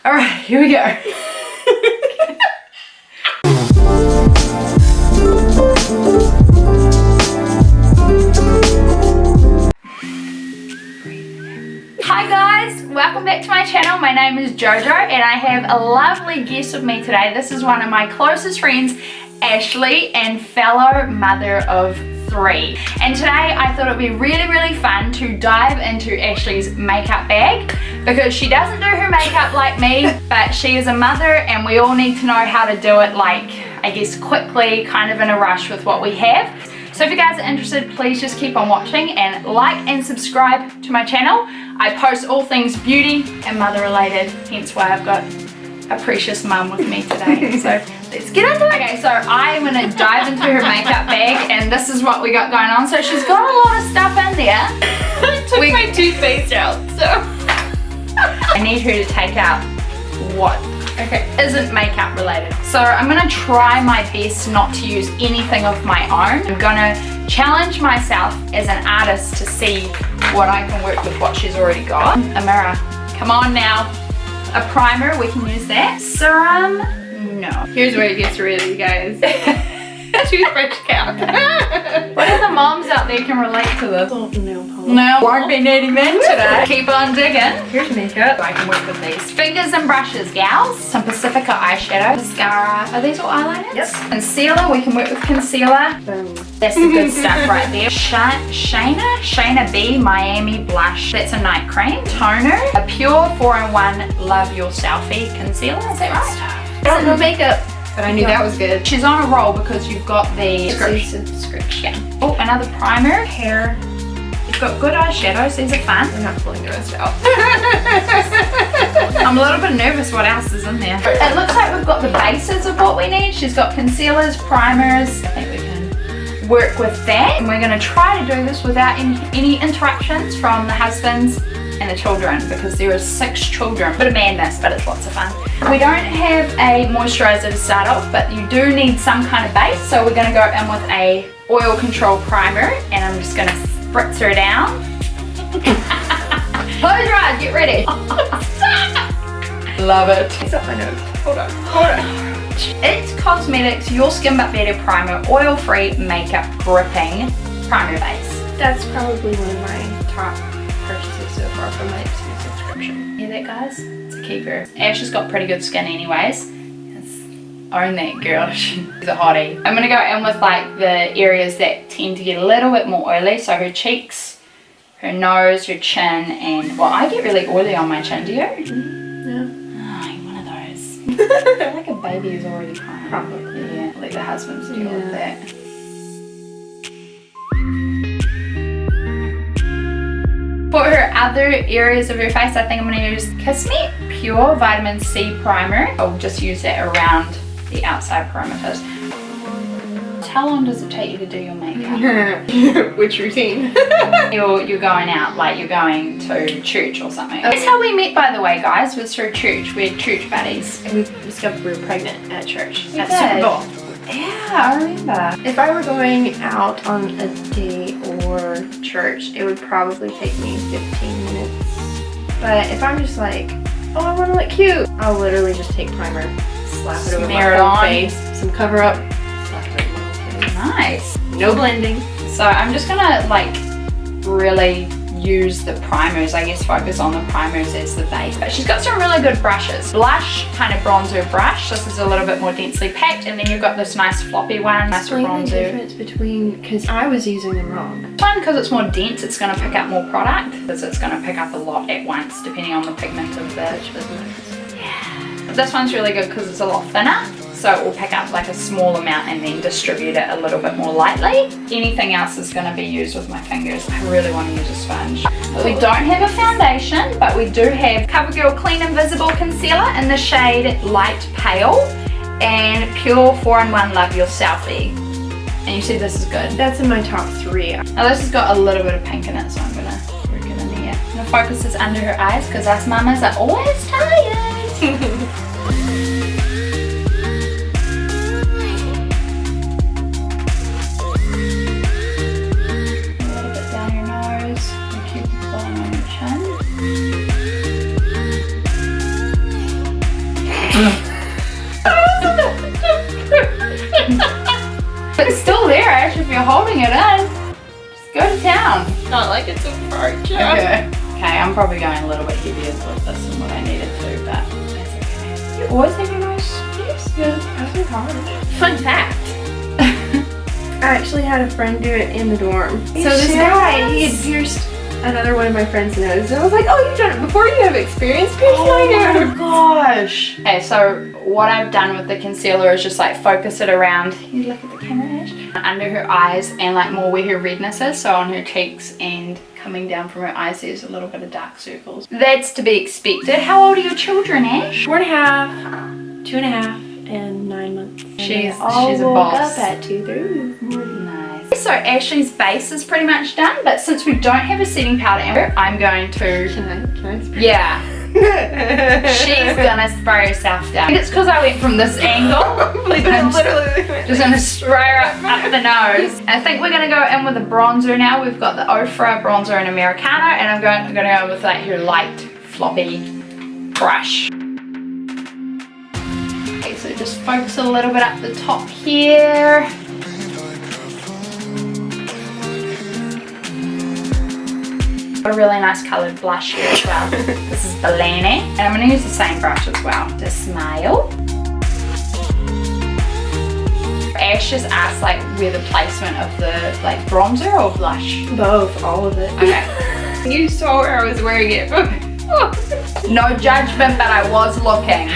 Alright, here we go. Hi guys, welcome back to my channel. My name is Jojo and I have a lovely guest with me today. This is one of my closest friends, Ashley, and fellow mother of 3. And today I thought it would be really fun to dive into Ashley's makeup bag because she doesn't do her makeup like me, but she is a mother and we all need to know how to do it, like, I guess quickly, kind of in a rush with what we have. So if you guys are interested, please just keep on watching and like and subscribe to my channel. I post all things beauty and mother related, hence why I've got a precious mum with me today. So let's get into it. Okay, so I'm gonna dive into her makeup bag and this is what we got going on. So she's got a lot of stuff in there. I took my toothpaste out, so. I need her to take out what isn't makeup related. So I'm gonna try my best not to use anything of my own. I'm gonna challenge myself as an artist to see what I can work with what she's already got. A mirror, come on now. A primer, we can use that. Serum, no. Here's where it gets real, you guys. Toothbrush count. What other moms out there can relate to this? Oh, no, Paul. No, won't be needing them today. Keep on digging. Here's makeup. I can work with these. Fingers and brushes, gals. Some Pacifica eyeshadow. Mascara. Are these all eyeliners? Yep. Concealer, we can work with concealer. Boom. That's the good stuff right there. Shayna B Miami blush. That's a night cream. Toner. A pure 4-in-1 Love Your Selfie concealer. Is that right? I don't know makeup, but I knew that was good. She's on a roll because you've got the Subscription. Oh, another primer. Hair. You've got good eyeshadows. These are fun. I'm not pulling the rest out. I'm a little bit nervous what else is in there. It looks like we've got the bases of what we need. She's got concealers, primers. I think we can work with that. And we're going to try to do this without any interruptions from the husbands and the children because there are 6 children. Bit of madness, but it's lots of fun. We don't have a moisturizer to start off, but you do need some kind of base. So we're going to go in with a oil control primer and I'm just going to spritz her down. Close your eyes, get ready. Love it. It's up my nose. Hold on. It's Cosmetics Your Skin But Better Primer Oil-Free Makeup Gripping Primer Base. That's probably one of my top purchases so far from my subscription. Hear that, guys? It's a keeper. Ash has got pretty good skin anyways. Own that, girl. She's a hottie. I'm gonna go in with like the areas that tend to get a little bit more oily. So her cheeks, her nose, her chin, and well, I get really oily on my chin. Do you? Yeah. Oh, you're one of those. I feel like a baby is already crying. Probably. Yeah. Let the husbands deal with that. For her other areas of her face, I think I'm going to use Kiss Me Pure Vitamin C Primer. I'll just use that around the outside perimeters. How long does it take you to do your makeup? Which routine? You're going out, like you're going to church or something. That's how we met, by the way, guys, was through church. We're church buddies. And we discovered we were pregnant at church. We At did. Super Bowl. Yeah, I remember. If I were going out on a date or church, it would probably take me 15 minutes. But if I'm just like, oh, I want to look cute, I'll literally just take primer, slap it over Smear my it whole on. face, some cover up, slap it over my whole face. Nice. No blending. So I'm just gonna like really use the primers, I guess focus on the primers as the base. But she's got some really good brushes. Blush, kind of bronzer brush. This is a little bit more densely packed, and then you've got this nice floppy one, nice Explain the bronzer. difference between, because I was using them wrong. This one, because it's more dense, it's going to pick up more product, because it's going to pick up a lot at once, depending on the pigment of the... Which was nice. Yeah. This one's really good because it's a lot thinner, so it will pick up like a small amount and then distribute it a little bit more lightly. Anything else is going to be used with my fingers. I really want to use a sponge. We don't have a foundation, but we do have CoverGirl Clean Invisible Concealer in the shade Light Pale and Pure 4-in-1 Love Your Selfie. And you see this is good. That's in my top 3. Now this has got a little bit of pink in it, so I'm going to work it in there. I'm going to focus this under her eyes because us mamas are always tired. It's still there, Ash, if you're holding it in. Just go to town. Not like it's a approach. Okay. Okay, I'm probably going a little bit heavier with this than what I needed to, but that's okay. You always have your nose pierced? Yeah, that's really hard. Fun fact. I actually had a friend do it in the dorm. So this serious? guy, he had pierced another one of my friend's nose, and I was like, oh, you've done it before, you have experience, pierce my nose. Oh my gosh. Okay, so what I've done with the concealer is just like focus it around, you look at the camera, Ash, under her eyes and like more where her redness is, so on her cheeks and coming down from her eyes there's a little bit of dark circles. That's to be expected. How old are your children, Ash? 4.5, 2.5, and 9 months. She's a woke boss. up at 2:30 in the morning. Nice. So Ashley's base is pretty much done, but since we don't have a setting powder in her, I'm going to... Can I spray? Yeah. She's gonna spray herself down. I think it's because I went from this angle. I'm just gonna spray her up the nose. I think we're gonna go in with a bronzer now. We've got the Ofra bronzer in Americano, and I'm gonna go with like her light floppy brush. Okay, so just focus a little bit up the top here. A really nice coloured blush here as well. This is Bellini, and I'm going to use the same brush as well to smile. Ash just asked like where the placement of the like bronzer or blush. Both, all of it. Okay. You saw where I was wearing it. No judgment, but I was looking.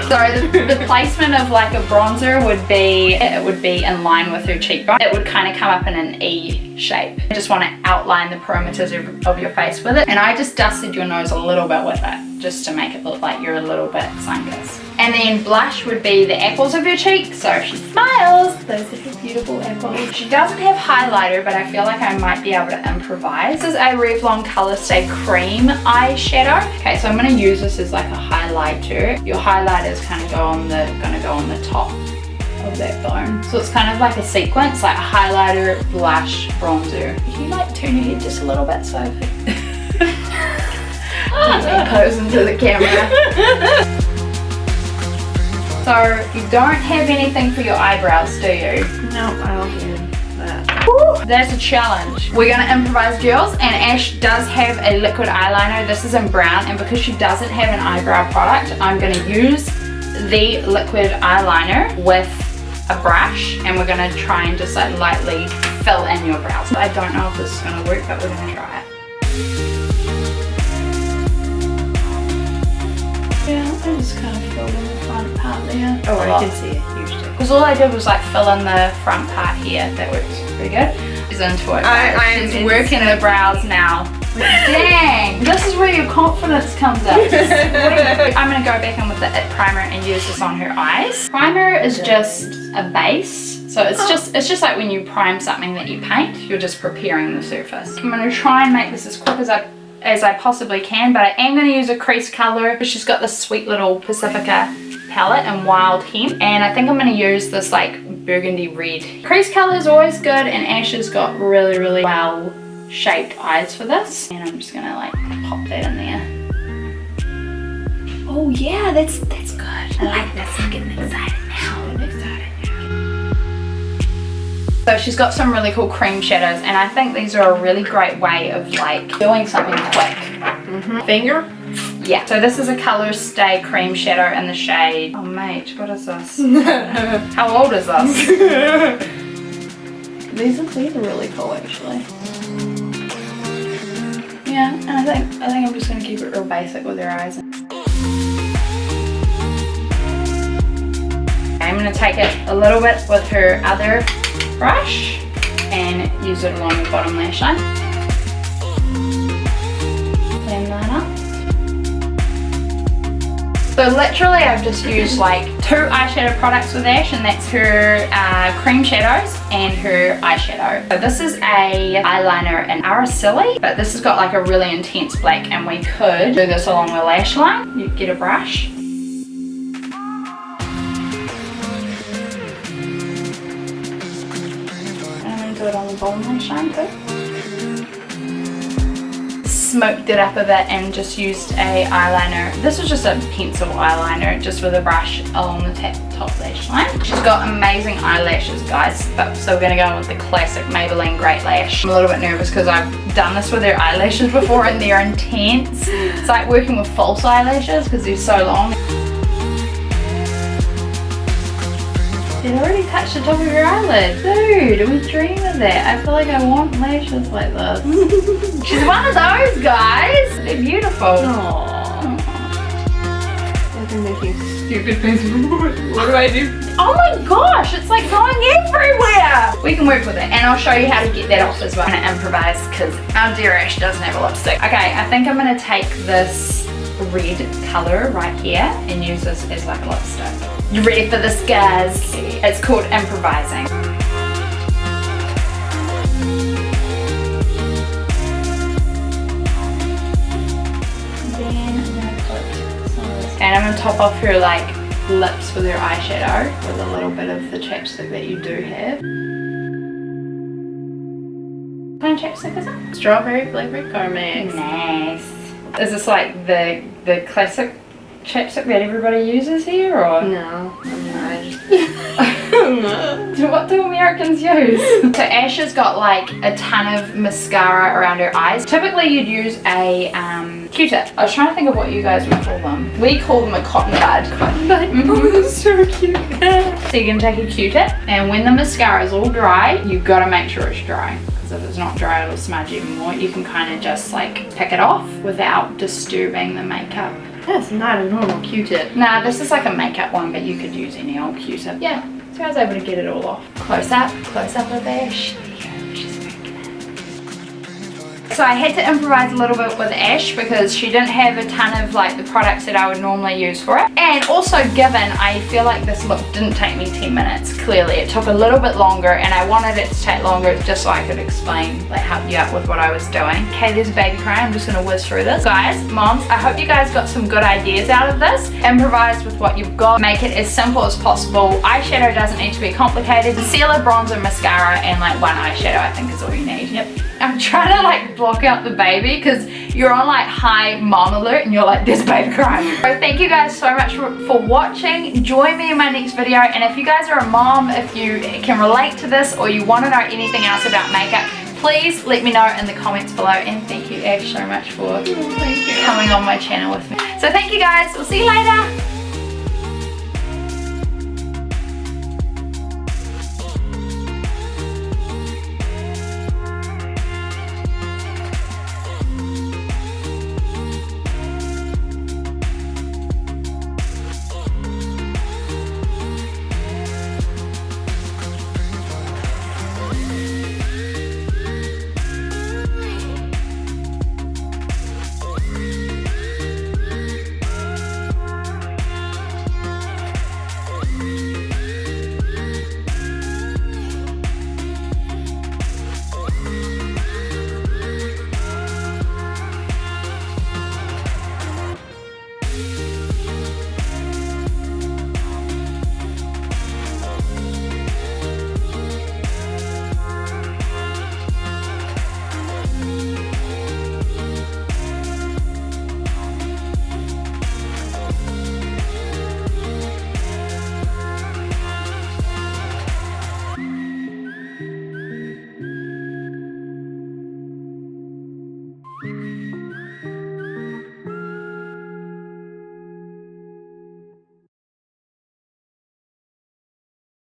So the placement of like a bronzer would be, it would be in line with her cheekbone. It would kind of come up in an E shape. I just want to outline the perimeters of your face with it. And I just dusted your nose a little bit with it, just to make it look like you're a little bit sun-kissed. And then blush would be the apples of your cheek. So if she smiles, those are her beautiful apples. She doesn't have highlighter, but I feel like I might be able to improvise. This is a Revlon Color Stay Cream eyeshadow. Okay, so I'm going to use this as like a highlighter. Your highlighter is kind of gonna go on the top of that bone. So it's kind of like a sequence, like highlighter, blush, bronzer. Can you like turn your head just a little bit so I can pose into the camera? So you don't have anything for your eyebrows, do you? No, I don't do that. Woo, that's a challenge. We're gonna improvise, girls, and Ash does have a liquid eyeliner. This is in brown, and because she doesn't have an eyebrow product, I'm gonna use the liquid eyeliner with a brush, and we're gonna try and just like lightly fill in your brows. I don't know if this is gonna work, but we're gonna try it. Yeah, I just kind of filled in the front part there. Oh, I can see it. Huge difference. Because all I did was like fill in the front part here. That works pretty good. She's into it. She's working the brows now. Dang, this is where your confidence comes up. Sweet. I'm going to go back in with the It Primer and use this on her eyes. Primer is just a base. So it's just like when you prime something that you paint, you're just preparing the surface. I'm going to try and make this as quick as I possibly can, but I am going to use a crease color. She's got this sweet little Pacifica palette in Wild Hemp, and I think I'm going to use this like burgundy red. Crease color is always good, and Ash has got really, really well shaped eyes for this, and I'm just going to like pop that in there. Oh yeah, that's good. I like this. I'm getting excited now. So she's got some really cool cream shadows, and I think these are a really great way of like doing something quick. Finger? Yeah. So this is a Color Stay cream shadow in the shade. Oh mate, what is this? How old is this? These are really cool actually. Yeah, and I think I'm just gonna keep it real basic with her eyes. I'm gonna take it a little bit with her other brush and use it along the bottom lash line. Blend that up. So literally I've just used like 2 eyeshadow products with Ash, and that's her cream shadows and her eyeshadow. So this is a eyeliner in Araceli, but this has got like a really intense black, and we could do this along the lash line. You get a brush. And I'm going to do it on the bottom lash line too. smoked it up a bit and just used a eyeliner. This was just a pencil eyeliner, just with a brush along the top lash line. She's got amazing eyelashes, guys, but still gonna go with the classic Maybelline Great Lash. I'm a little bit nervous because I've done this with their eyelashes before and they're intense. It's like working with false eyelashes because they're so long. It already touched the top of your eyelid. Dude, we dream of that. I feel like I want lashes like this. She's one of those, guys. They're beautiful. Aww. They're making stupid faces. What do I do? Oh my gosh, it's like going everywhere. We can work with it, and I'll show you how to get that off as well. I'm gonna improvise because our dear Ash doesn't have a lipstick. Okay, I think I'm gonna take this red color right here and use this as like a lipstick. You ready for this, guys? It's called improvising. And I'm gonna top off her like lips with her eyeshadow with a little bit of the chapstick that you do have. What kind of chapstick is it? Strawberry flavored Carmex. Nice. Is this like the classic chapstick that everybody uses here, or? No, I'm not. What do Americans use? So Ash has got like a ton of mascara around her eyes. Typically you'd use a Q-tip. I was trying to think of what you guys would call them. We call them a cotton bud. Cotton bud? Oh, that's so cute. So you're gonna take a Q-tip, and when the mascara is all dry, you've got to make sure it's dry. Because if it's not dry, it'll smudge even more. You can kind of just like pick it off without disturbing the makeup. That's not a normal Q-tip. Nah, this is like a makeup one, but you could use any old Q-tip. Yeah, so I was able to get it all off. Close up of Ash. There you go, she's very good. So I had to improvise a little bit with Ash because she didn't have a ton of like the products that I would normally use for it. And also given I feel like this look didn't take me 10 minutes, clearly. It took a little bit longer and I wanted it to take longer just so I could explain, like help you out with what I was doing. Okay, there's a baby cry. I'm just gonna whiz through this. Guys, moms, I hope you guys got some good ideas out of this. Improvise with what you've got. Make it as simple as possible. Eyeshadow doesn't need to be complicated. Concealer, bronzer, mascara, and like one eyeshadow I think is all you need. Yep. I'm trying to like block out the baby because you're on like high mom alert and you're like, there's baby crying. So thank you guys so much for watching. Join me in my next video, and if you guys are a mom, if you can relate to this or you want to know anything else about makeup, please let me know in the comments below. And thank you Ash so much for coming on my channel with me. So thank you guys, we'll see you later.